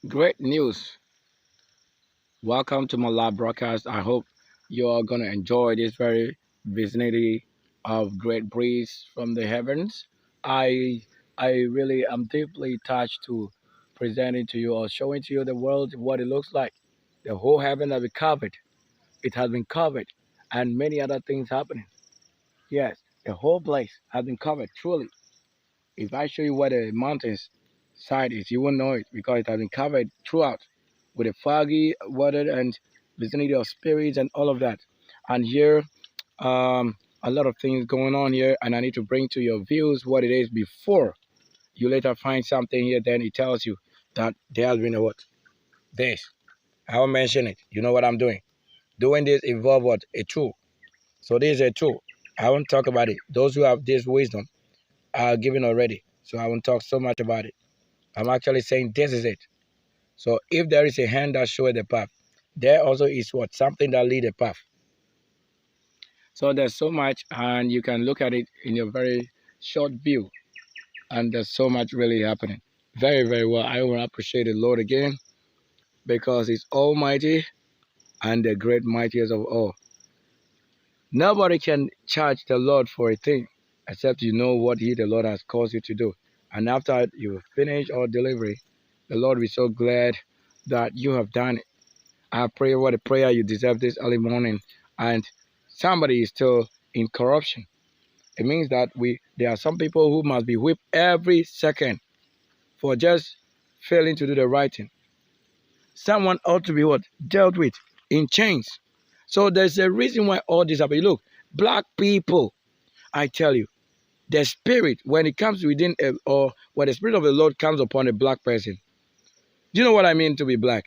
Great news. Welcome to my live broadcast. I hope you are going to enjoy this very vicinity of great breeze from the heavens. I I really am deeply touched to presenting to you or showing to you the world what it looks like. The whole heaven has been covered. It has been covered and many other things happening. Yes, the whole place has been covered truly. If I show you where the mountains side is, you won't know it because it has been covered throughout with a foggy weather and vicinity of spirits and all of that. And here, a lot of things going on here, and I need to bring to your views what it is before you later find something here. Then it tells you that there has been a what? This. I will mention it. You know what I'm doing. Doing this involve what? A tool. So this is a tool. I won't talk about it. Those who have this wisdom are given already. So I won't talk so much about it. I'm actually saying this is it. So if there is a hand that shows the path, there also is what? Something that lead the path. So there's so much, and you can look at it in your very short view, and there's so much really happening. Very, very well. I want to appreciate the Lord again because He's Almighty and the great mightiest of all. Nobody can charge the Lord for a thing except you know what He, the Lord, has caused you to do. And after you finish all delivery, the Lord will be so glad that you have done it. I pray what a prayer you deserve this early morning, and somebody is still in corruption. It means that there are some people who must be whipped every second for just failing to do the right thing. Someone ought to be what? Dealt with in chains. So there's a reason why all this happens. Look, black people, I tell you, the spirit, when it comes within, or when the spirit of the Lord comes upon a black person, do you know what I mean to be black?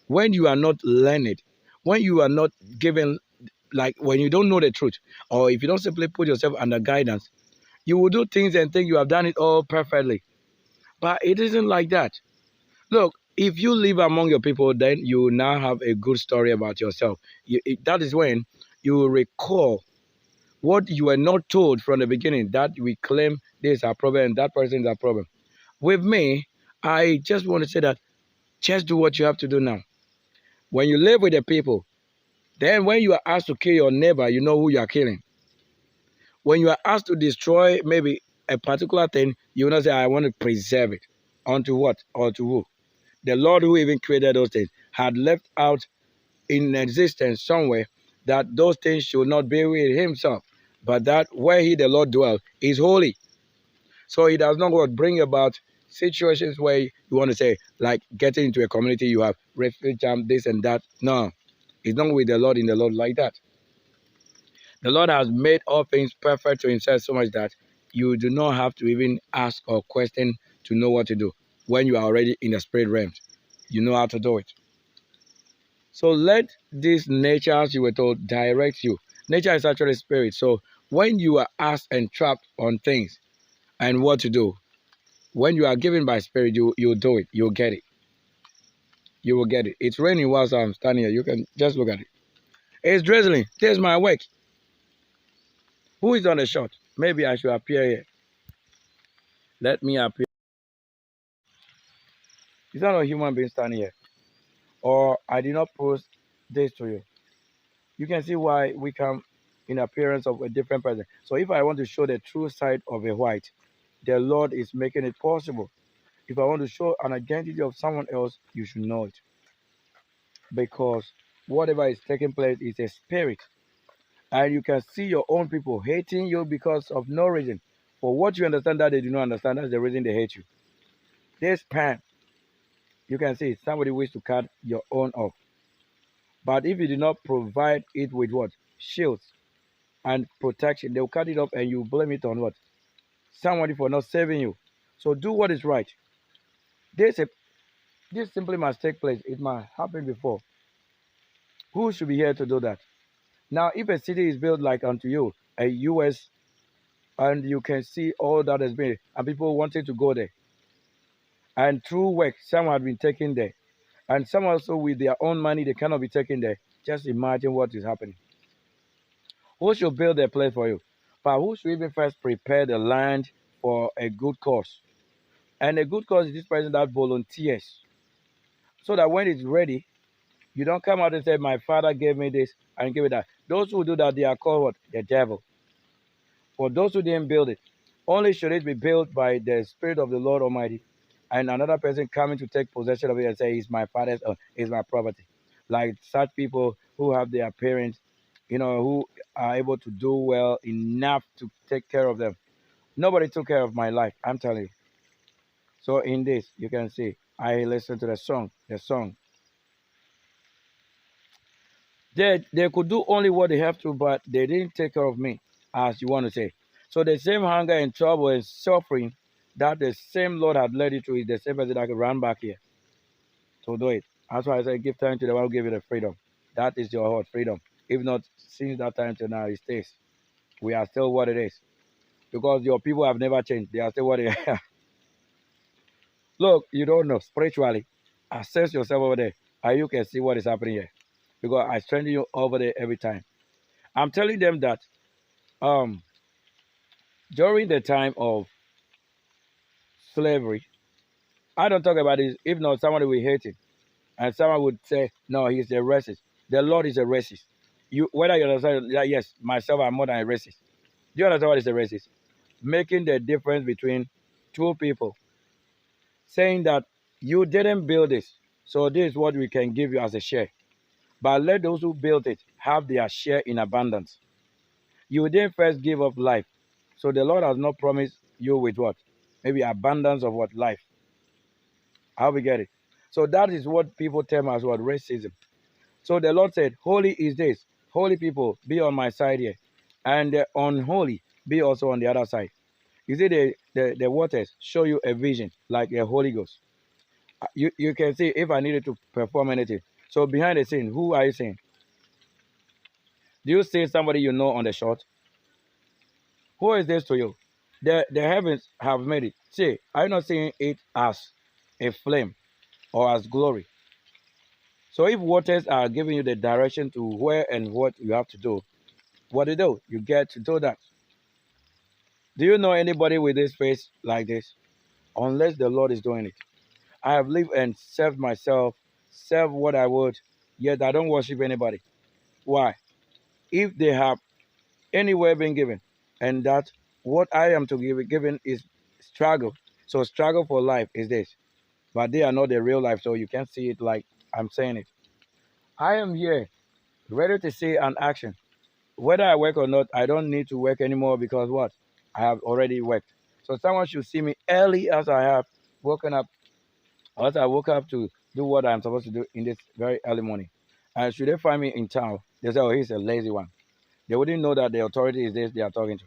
When you are not learned, when you are not given, like when you don't know the truth, or if you don't simply put yourself under guidance, you will do things and think you have done it all perfectly. But it isn't like that. Look, if you live among your people, then you now have a good story about yourself. That is when you will recall what you were not told from the beginning, that we claim this is our problem and that person is our problem. With me, I just want to say that just do what you have to do now. When you live with the people, then when you are asked to kill your neighbor, you know who you are killing. When you are asked to destroy maybe a particular thing, you will not say, I want to preserve it. Unto what? Or to who? The Lord who even created those things had left out in existence somewhere that those things should not be with himself, but that where he, the Lord, dwells is holy. So he does not want to bring about situations where you want to say, like getting into a community, you have refuge, this and that. No, it's not with the Lord in the Lord like that. The Lord has made all things perfect to himself so much that you do not have to even ask or question to know what to do. When you are already in the spirit realm, you know how to do it. So let these natures you were told direct you. Nature is actually spirit. So when you are asked and trapped on things and what to do, when you are given by spirit, you'll do it. You'll get it. You will get it. It's raining whilst I'm standing here. You can just look at it. It's drizzling. There's my work. Who is on the shot? Maybe I should appear here. Let me appear. Is that not a human being standing here? Or I did not post this to you. You can see why we come in appearance of a different person. So if I want to show the true side of a white, the Lord is making it possible. If I want to show an identity of someone else, you should know it. Because whatever is taking place is a spirit. And you can see your own people hating you because of no reason. For what you understand that they do not understand, that's the reason they hate you. This pen, you can see somebody wishes to cut your own off. But if you do not provide it with what? Shields and protection, they'll cut it off and you blame it on what? Somebody for not saving you. So do what is right. This, this simply must take place. It must happen before. Who should be here to do that? Now, if a city is built like unto you, a US, and you can see all that has been, and people wanted to go there, and through work, some have been taken there, and some also with their own money, they cannot be taken there. Just imagine what is happening. Who should build a place for you? But who should even first prepare the land for a good cause? And a good cause is this person that volunteers. so that when it's ready, you don't come out and say, my father gave me this and give it that. Those who do that, they are called what? The devil. For those who didn't build it, only should it be built by the Spirit of the Lord Almighty, and another person coming to take possession of it and say, it's my father's, it's my property. Like such people who have their parents, who are able to do well enough to take care of them. Nobody took care of my life, I'm telling you. So in this, you can see, I listened to the song. They could do only what they have to, but they didn't take care of me, as you want to say. So the same hunger and trouble and suffering that the same Lord had led you to is the same person that can run back here to do it. That's why I say give time to the one who gave you the freedom. That is your heart, freedom. If not, since that time till now, it stays. We are still what it is. Because your people have never changed. They are still what they are. Look, you don't know spiritually. Assess yourself over there, and you can see what is happening here. Because I strengthen you over there every time. I'm telling them that um during the time of slavery, I don't talk about this. If not, someone will hate it. And someone would say, no, he's a racist. The Lord is a racist. You whether you understand that, yes, myself, I'm more than a racist. Do you understand what is a racist? Making the difference between two people, saying that you didn't build this, so this is what we can give you as a share. But let those who built it have their share in abundance. You didn't first give up life. So the Lord has not promised you with what? Maybe abundance of what? Life. How we get it? So that is what people term as what? Racism. So the Lord said, holy is this. Holy people, be on my side here. And the unholy, be also on the other side. You see, the waters show you a vision like a Holy Ghost. You can see if I needed to perform anything. So behind the scene, who are you seeing? Do you see somebody you know on the shot? Who is this to you? The heavens have made it. See, are you not seeing it as a flame or as glory? So if waters are giving you the direction to where and what you have to do, what do? You get to do that. Do you know anybody with this face like this? Unless the Lord is doing it. I have lived and served myself, served what I would, yet I don't worship anybody. Why? If they have anywhere been given, and that what I am to give given is struggle. So struggle for life is this. But they are not the real life, so you can't see it like I'm saying it. I am here ready to see an action. Whether I work or not, I don't need to work anymore because what? I have already worked. So someone should see me early as I have woken up, as I woke up to do what I'm supposed to do in this very early morning. And should they find me in town, they say, oh, he's a lazy one. They wouldn't know that the authority is this they are talking to.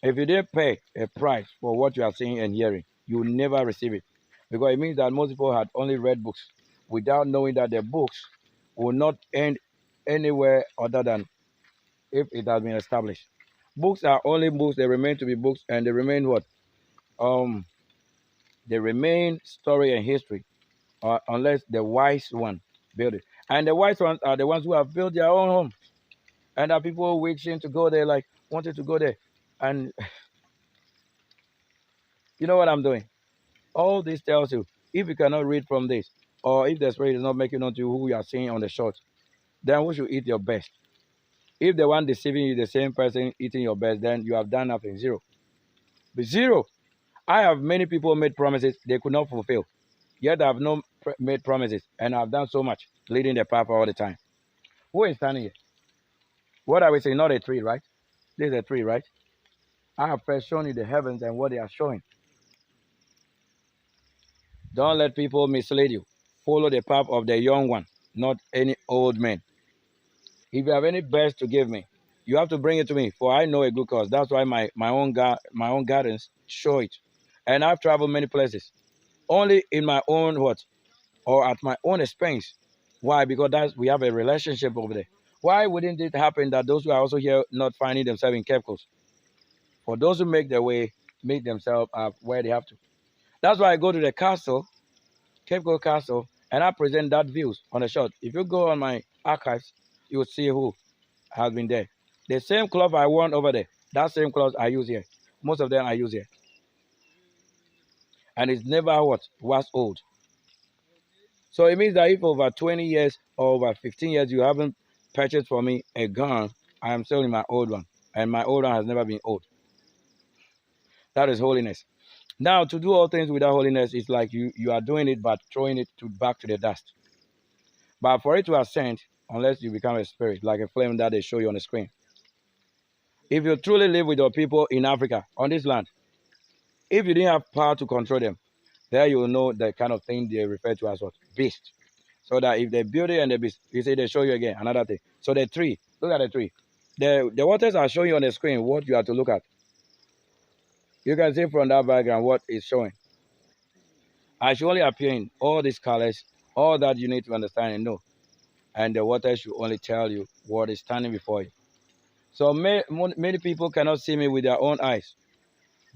If you didn't pay a price for what you are seeing and hearing, you will never receive it. Because it means that most people had only read books without knowing that the books will not end anywhere other than if it has been established. Books are only books, they remain to be books, and they remain what? Um, they remain story and history, unless the wise one build it. And the wise ones are the ones who have built their own home. And are people wishing to go there, like wanted to go there. And you know what I'm doing? All this tells you, if you cannot read from this, or if the spirit is not making known to you who you are seeing on the shot, then we should eat your best. If the one deceiving you is the same person eating your best, then you have done nothing. Zero. But zero. I have many people made promises they could not fulfill. Yet I have not made promises, and I've done so much, leading the path all the time. Who is standing here? What are we saying? Not a tree, right? This is a tree, right? I have first shown you the heavens and what they are showing. Don't let people mislead you. Follow the path of the young one, not any old man. If you have any best to give me, you have to bring it to me, for I know a good cause. That's why my own gardens show it. And I've traveled many places. Only in my own what? Or at my own expense. Why? Because we have a relationship over there. Why wouldn't it happen that those who are also here not finding themselves in Cape for those who make their way, make themselves where they have to? That's why I go to the castle, Cape Coast Castle, and I present that views on the shot. If you go on my archives, you will see who has been there. The same cloth I worn over there, that same cloth I use here. Most of them I use here. And it's never what? Was old. So it means that if over 20 years or over 15 years you haven't purchased for me a gun, I am selling my old one. And my old one has never been old. That is holiness. Now, to do all things without holiness is like you are doing it but throwing it back to the dust. But for it to ascend, unless you become a spirit, like a flame that they show you on the screen. If you truly live with your people in Africa, on this land, if you didn't have power to control them, there you will know the kind of thing they refer to as what? Beast. So that if they build it and the beast, you see they show you again, another thing. So the tree, look at the tree. The waters are showing you on the screen what you have to look at. You can see from that background what is showing. I should only appear in all these colors, all that you need to understand and know. And the water should only tell you what is standing before you. So many people cannot see me with their own eyes,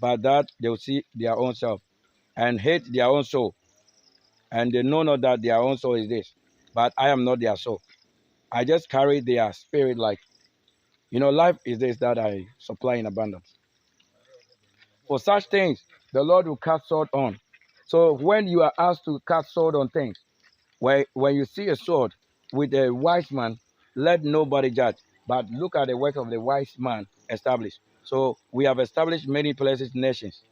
but that they will see their own self and hate their own soul. And they know not that their own soul is this, but I am not their soul. I just carry their spirit like, life is this that I supply in abundance. For such things, the Lord will cast sword on. So when you are asked to cast sword on things, when you see a sword with a wise man, let nobody judge, but look at the work of the wise man established. So we have established many places, nations,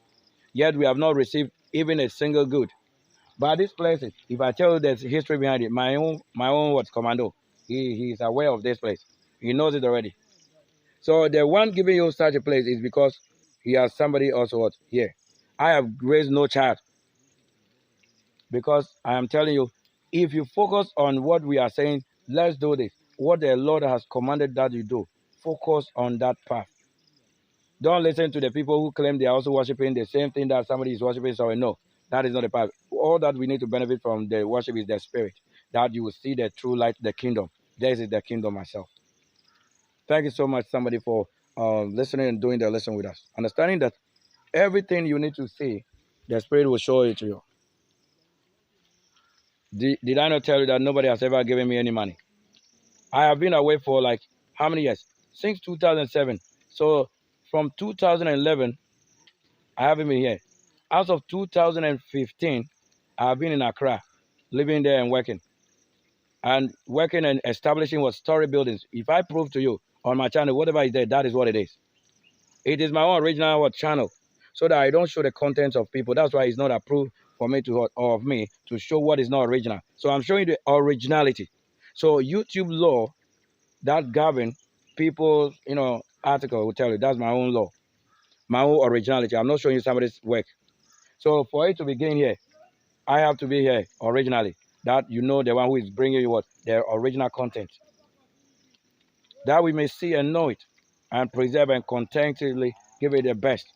yet we have not received even a single good. But these places, if I tell you there's history behind it, my own what's commando, he is aware of this place. He knows it already. So the one giving you such a place is because he has somebody also what here. I have raised no child because I am telling you, if you focus on what we are saying, let's do this. What the Lord has commanded that you do, focus on that path. Don't listen to the people who claim they are also worshiping the same thing that somebody is worshiping. Sorry, no, that is not the path. All that we need to benefit from the worship is the spirit, that you will see the true light, the kingdom. This is the kingdom myself. Thank you so much, somebody, for listening and doing the lesson with us. Understanding that everything you need to see, the spirit will show it to you. Did I not tell you that nobody has ever given me any money? I have been away for like how many years? Since 2007. So from 2011, I haven't been here. As of 2015, I have been in Accra, living there and working. And working and establishing what story buildings. If I prove to you on my channel, whatever is there, that is what it is. It is my own original channel. So that I don't show the contents of people. That's why it's not approved for me to or of me to show what is not original. So I'm showing the originality. So YouTube law that govern people's, article will tell you that's my own law, my own originality. I'm not showing you somebody's work. So for it to begin here, I have to be here originally. That you know the one who is bringing you what their original content. That we may see and know it, and preserve and contentedly give it the best.